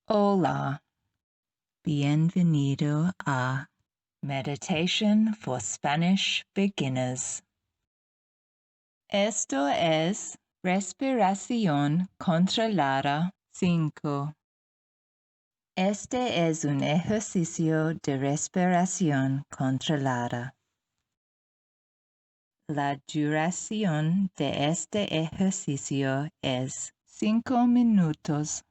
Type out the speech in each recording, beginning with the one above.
Hola. Bienvenido a Meditation for Spanish Beginners. Esto es Respiración Controlada 5. Este es un ejercicio de respiración controlada. La duración de este ejercicio es 5 minutos.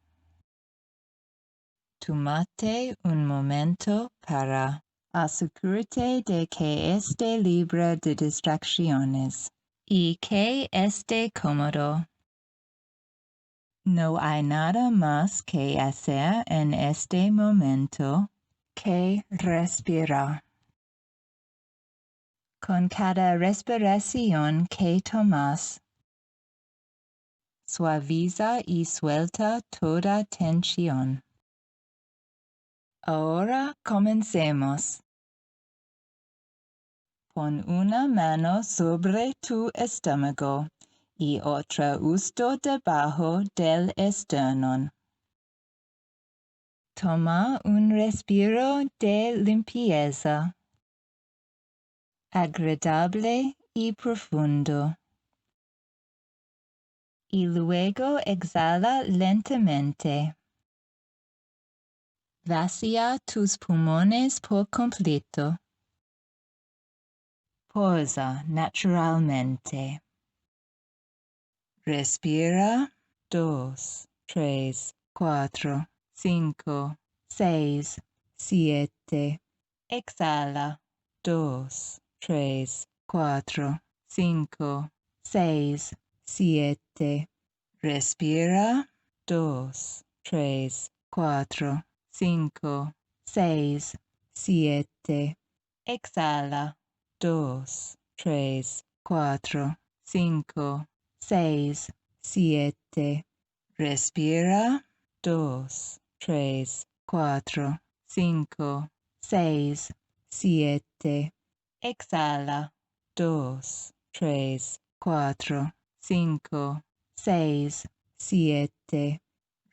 Tómate un momento para asegurarte de que esté libre de distracciones y que esté cómodo. No hay nada más que hacer en este momento que respirar. Con cada respiración que tomas, suaviza y suelta toda tensión. Ahora comencemos. Pon una mano sobre tu estómago y otra justo debajo del esternón. Toma un respiro de limpieza, agradable y profundo. Y luego exhala lentamente. Vacía tus pulmones por completo. Posa naturalmente. Respira 2, 3, 4, 5, 6, 7. Exhala 2, 3, 4, 5, 6, 7. Respira 2, 3, 4, 5, 6, 7. Exhala 2, 3, 4, 5, 6, 7. Respira 2, 3, 4, 5, 6, 7. Exhala 2, 3, 4, 5, 6, 7.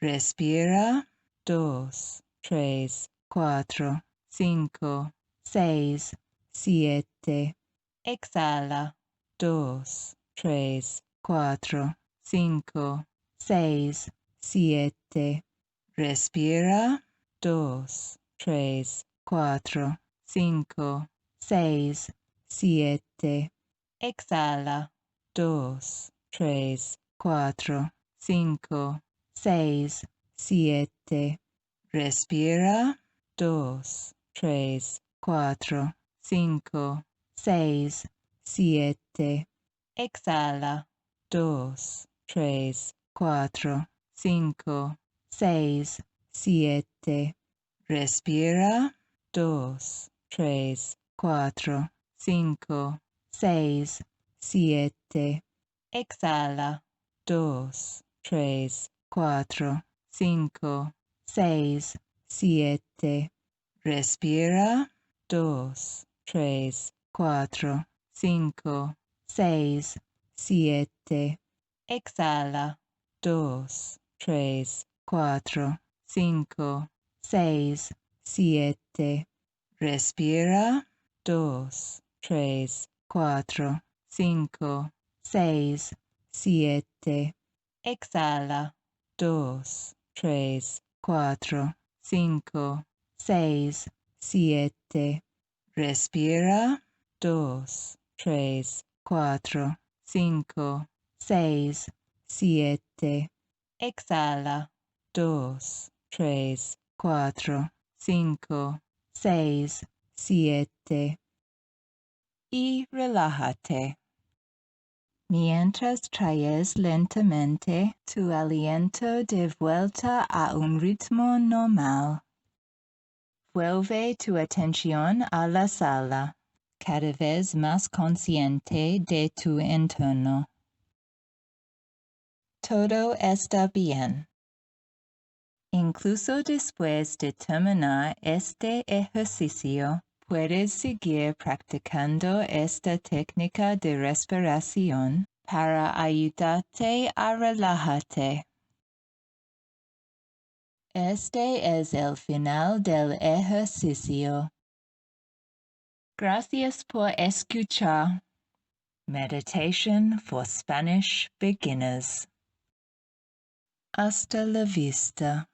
Respira 2, 3, 4, 5, 6, 7. Exhala 2, 3, 4, 5, 6, 7. Respira 2, 3, 4, 5, 6, 7. Exhala 2, 3, 4, 5, 6, 7. Respira 2, 3, 4, 5, 6, 7. Exhala 2, 3, 4, 5, 6, 7. Respira 2, 3, 4, 5, 6, 7. Exhala 2, 3, 4, 5, 6, 7. Respira 2, 3, 4, 5, 6, 7. Exhala 2, 3, 4, 5, 6, 7. Respira 2, 3, 4, 5, 6, 7. Exhala 2, 3, 4, 5, 6, 7. Respira 2, 3, 4, 5, 6, 7. Exhala 2, 3, 4, 5, 6, 7. Y relájate. Mientras traes lentamente tu aliento de vuelta a un ritmo normal. Vuelve tu atención a la sala, cada vez más consciente de tu entorno. Todo está bien. Incluso después de terminar este ejercicio, puedes seguir practicando esta técnica de respiración para ayudarte a relajarte. Este es el final del ejercicio. Gracias por escuchar. Meditation for Spanish Beginners. Hasta la vista.